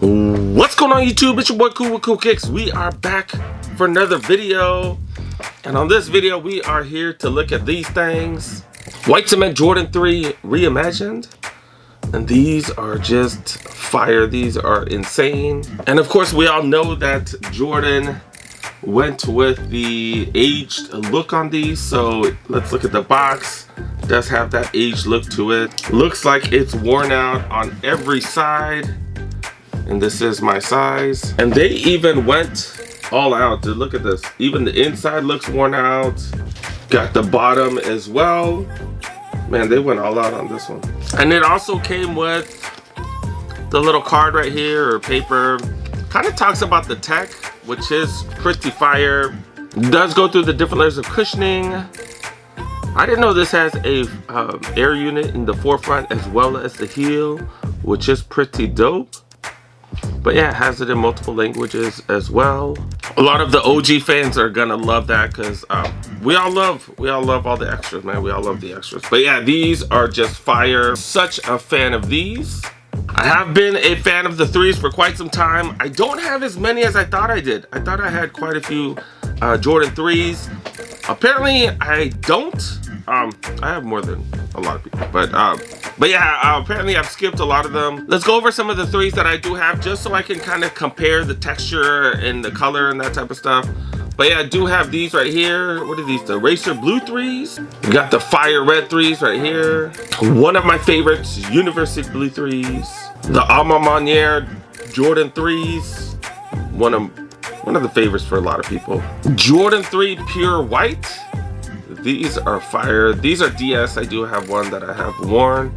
What's going on YouTube? It's your boy Cool with Cool Kicks. We are back for another video. And on this video, we are here to look at these things. White Cement Jordan 3 Reimagined. And these are just fire. These are insane. And of course, we all know that Jordan went with the aged look on these. So let's look at the box. It does have that aged look to it. Looks like it's worn out on every side. And this is my size. And they even went all out. Look at this. Even the inside looks worn out. Got the bottom as well. Man, they went all out on this one. And it also came with the little card right here, or paper. Kind of talks about the tech, which is pretty fire. It does go through the different layers of cushioning. I didn't know this has a air unit in the forefront as well as the heel, which is pretty dope. But yeah, it has it in multiple languages as well. A lot of the OG fans are gonna love that because we all love all the extras, man. We all love the extras. But yeah, these are just fire. Such a fan of these. I have been a fan of the threes for quite some time. I don't have as many as I thought I did. I thought I had quite a few Jordan 3s. Apparently I don't. I have more than a lot of people, but yeah, apparently I've skipped a lot of them. Let's go over some of the threes that I do have, just so I can kind of compare the texture and the color and that type of stuff. But yeah, I do have these right here. What are these? The Racer Blue threes. We got the Fire Red threes right here. One of my favorites, University Blue threes. The Alma Maniere Jordan threes. One of the favorites for a lot of people. Jordan 3 Pure White. These are fire. These are DS. I do have one that I have worn.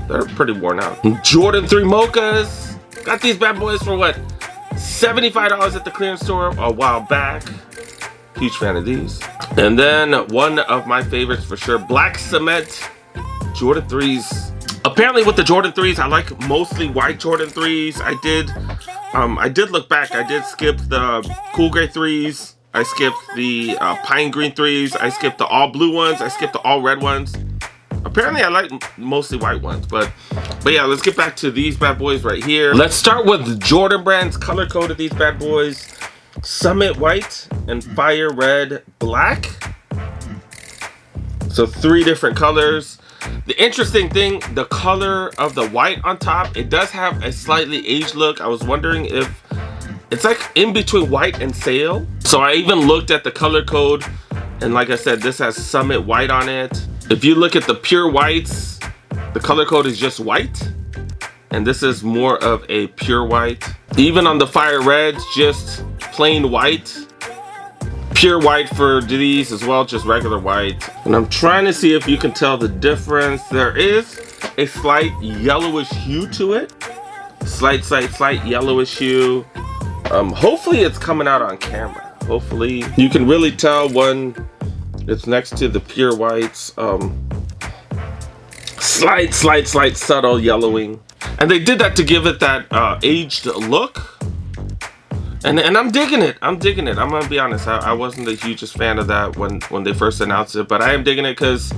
They're pretty worn out. Jordan 3 Mochas. Got these bad boys for what? $75 at the clearance store a while back. Huge fan of these. And then one of my favorites for sure, Black Cement Jordan 3s. Apparently with the Jordan 3s, I like mostly white Jordan 3s. I did look back. I did skip the Cool Gray 3s. I skipped the Pine Green 3s. I skipped the all blue ones. I skipped the all red ones. Apparently I like mostly white ones, but yeah, let's get back to these bad boys right here. Let's start with Jordan Brand's color code of these bad boys. Summit White and Fire Red Black. So 3 different colors. The interesting thing, the color of the white on top, it does have a slightly aged look. I was wondering if it's like in between white and sail. So I even looked at the color code, and like I said, this has Summit White on it. If you look at the pure whites, the color code is just white, and this is more of a pure white. Even on the Fire Reds, just plain white. Pure white for these as well, just regular white. And I'm trying to see if you can tell the difference. There is a slight yellowish hue to it. Slight yellowish hue. Hopefully it's coming out on camera. Hopefully you can really tell when it's next to the pure whites. Slight subtle yellowing. And they did that to give it that aged look. And I'm digging it. I'm gonna be honest. I wasn't the hugest fan of that when they first announced it, but I am digging it because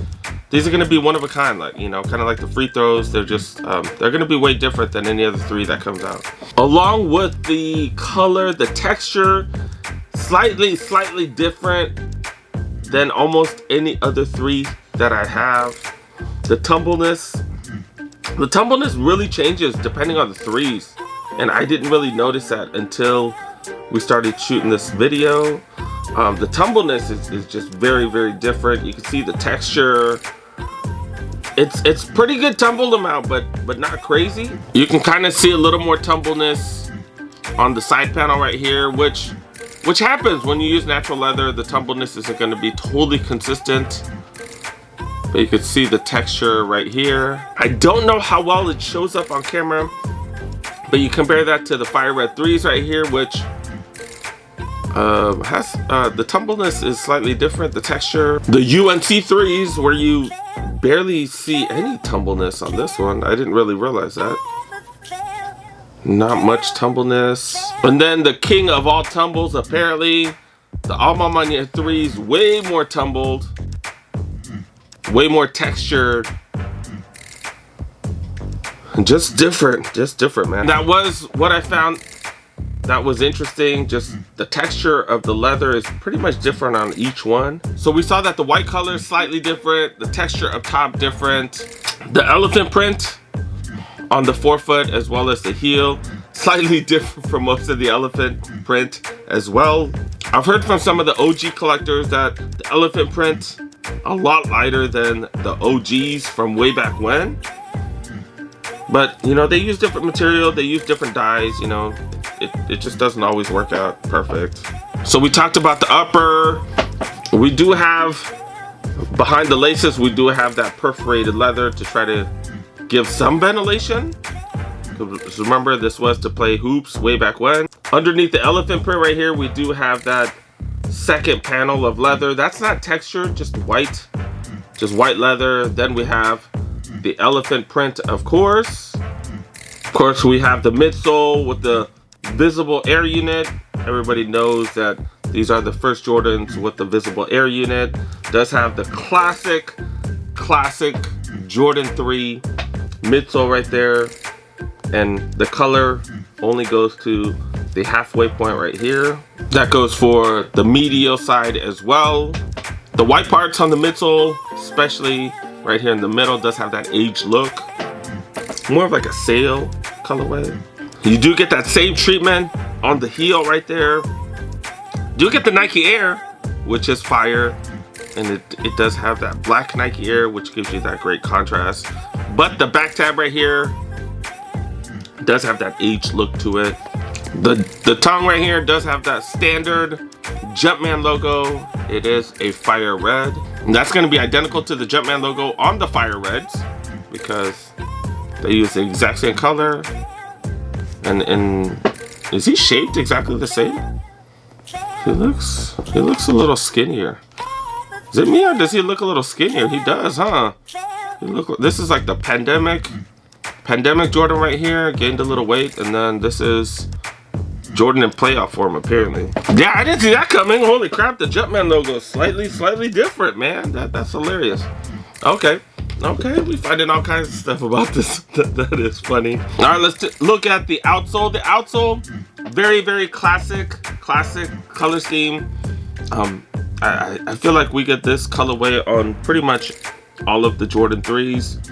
these are gonna be one of a kind, like, you know, kind of like the free throws. They're just they're gonna be way different than any other 3 that comes out. Along with the color, the texture, slightly different than almost any other 3 that I have. The tumbleness really changes depending on the 3s, and I didn't really notice that until we started shooting this video. The tumbleness is just very different. You can see the texture. It's pretty good tumbled amount, but not crazy. You can kind of see a little more tumbleness on the side panel right here, which happens when you use natural leather. The tumbleness isn't going to be totally consistent, but you can see the texture right here. I don't know how well it shows up on camera, but you compare that to the Fire Red 3s right here, which has the tumbleness is slightly different. The texture, the UNC 3s, where you barely see any tumbleness on this one. I didn't really realize that. Not much tumbleness. And then the king of all tumbles, apparently, the Alma Maniere 3s, way more tumbled, way more textured. Just different, man. That was what I found that was interesting. Just the texture of the leather is pretty much different on each one. So we saw that the white color is slightly different, the texture up top different, the elephant print on the forefoot as well as the heel slightly different from most of the elephant print as well. I've heard from some of the OG collectors that the elephant print a lot lighter than the OGs from way back when. But, you know, they use different material, they use different dyes, you know, it just doesn't always work out perfect. So we talked about the upper. We do have, behind the laces, we do have that perforated leather to try to give some ventilation. Because remember, this was to play hoops way back when. Underneath the elephant print right here, we do have that second panel of leather. That's not textured, just white leather. Then we have the elephant print, of course. Of course, we have the midsole with the visible air unit. Everybody knows that these are the first Jordans with the visible air unit. Does have the classic Jordan 3 midsole right there. And the color only goes to the halfway point right here. That goes for the medial side as well. The white parts on the midsole, especially right here in the middle, does have that aged look. More of like a sail colorway. You do get that same treatment on the heel right there. Do get the Nike Air, which is fire. And it does have that black Nike Air, which gives you that great contrast. But the back tab right here does have that aged look to it. The tongue right here does have that standard Jumpman logo. It is a fire red. And that's going to be identical to the Jumpman logo on the fire reds because they use the exact same color. And is he shaped exactly the same? He looks a little skinnier. Is it me or does he look a little skinnier? He does, huh? This is like the pandemic Jordan right here, gained a little weight, and then this is Jordan in playoff form apparently. Yeah, I didn't see that coming. Holy crap, the Jumpman logo is slightly different, man. That's hilarious. Okay, we finding all kinds of stuff about this. That is funny. All right, let's look at the outsole. The outsole, very classic color scheme. I feel like we get this colorway on pretty much all of the Jordan 3s.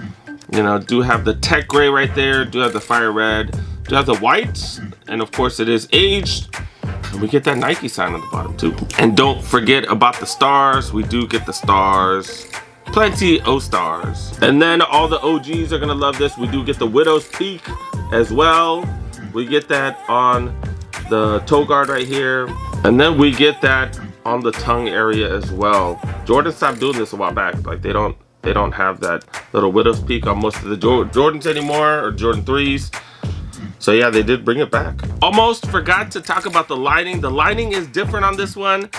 You know, do have the tech gray right there, do have the fire red, do have the white, and of course it is aged. And we get that Nike sign on the bottom too. And don't forget about the stars. We do get the stars. Plenty of stars. And then all the OGs are gonna love this. We do get the Widow's Peak as well. We get that on the toe guard right here. And then we get that on the tongue area as well. Jordan stopped doing this a while back. Like they don't have that little Widow's Peak on most of the Jordans anymore, or Jordan 3s. So yeah, they did bring it back. Almost forgot to talk about the lining. The lining is different on this one.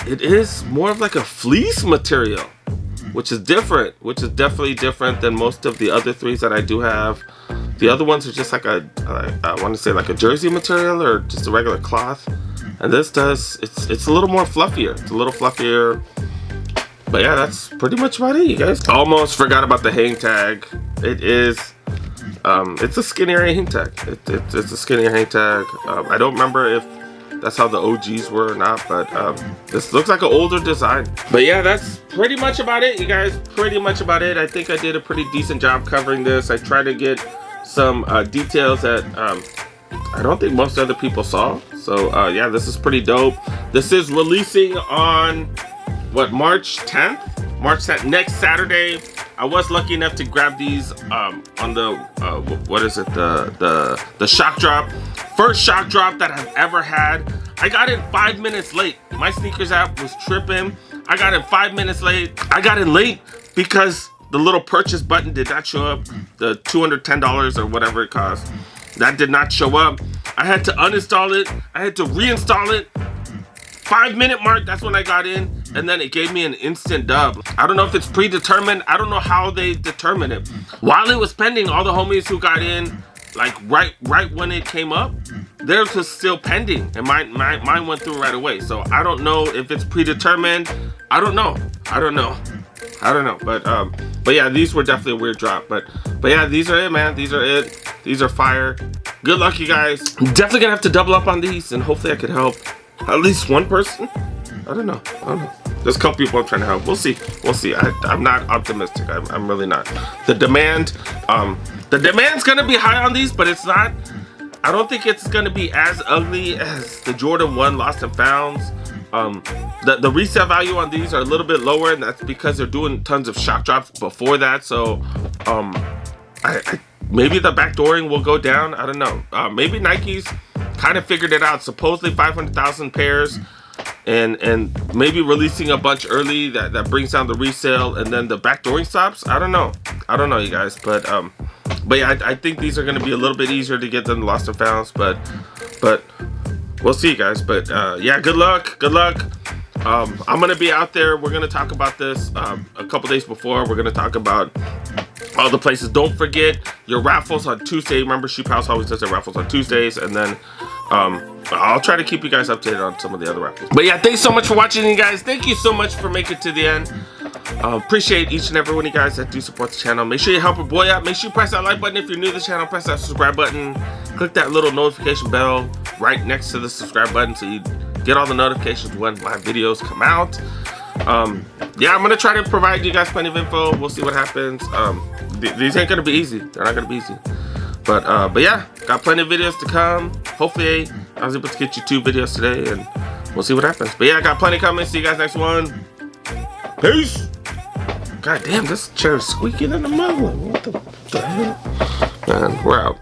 It is more of like a fleece material, which is different, which is definitely different than most of the other 3s that I do have. The other ones are just like I want to say like a jersey material or just a regular cloth. And this it's a little more fluffier. It's a little fluffier. But yeah, that's pretty much about it, you guys. Almost forgot about the hang tag. It is, it's a skinnier hang tag. It's a skinnier hang tag. I don't remember if that's how the OGs were or not, but this looks like an older design. But yeah, that's pretty much about it, you guys. Pretty much about it. I think I did a pretty decent job covering this. I tried to get some details that I don't think most other people saw. So yeah, this is pretty dope. This is releasing on what, March 10th? March 10th, next Saturday. I was lucky enough to grab these on the what is it, the shock drop. First shock drop that I've ever had. I got in 5 minutes late. My sneakers app was tripping. I got in 5 minutes late. I got in late because the little purchase button did not show up. The $210 or whatever it cost, that did not show up. I had to uninstall it. I had to reinstall it. 5 minute mark, that's when I got in, and then it gave me an instant dub. I don't know if it's predetermined. I don't know how they determine it. While it was pending, all the homies who got in, like right when it came up, theirs was still pending, and mine went through right away. So I don't know if it's predetermined. I don't know. I don't know, but yeah, these were definitely a weird drop. But yeah, these are it, man. These are it. These are fire. Good luck, you guys. Definitely gonna have to double up on these, and hopefully I could help at least one person. I don't know. There's a couple people I'm trying to help. We'll see. I'm not optimistic. I'm really not. The demand's gonna be high on these, but it's not. I don't think it's gonna be as ugly as the Jordan 1 Lost and Founds. The resale value on these are a little bit lower, and that's because they're doing tons of shock drops before that. So, maybe the backdooring will go down. I don't know. Maybe Nike's kind of figured it out. Supposedly 500,000 pairs, and maybe releasing a bunch early that brings down the resale, and then the backdooring stops. I don't know, you guys. But yeah, I think these are going to be a little bit easier to get than the Lost and Founds. But we'll see, guys. But yeah, good luck. I'm gonna be out there. We're gonna talk about this a couple days before. We're gonna talk about all the places. Don't forget your raffles on Tuesday. Remember, Sheep House always does their raffles on Tuesdays, and then I'll try to keep you guys updated on some of the other raffles. But yeah, thanks so much for watching, you guys. Thank you so much for making it to the end. Appreciate each and every one of you guys that do support the channel. Make sure you help a boy out. Make sure you press that like button if you're new to the channel. Press that subscribe button. Click that little notification bell right next to the subscribe button so you get all the notifications when my videos come out. Yeah, I'm gonna try to provide you guys plenty of info. We'll see what happens. These ain't gonna be easy. They're not gonna be easy. But yeah, got plenty of videos to come. Hopefully, I was able to get you 2 videos today, and we'll see what happens. But yeah, got plenty coming. See you guys next one. Peace. God damn, this chair is squeaking in the middle. What the hell? Man, we're out.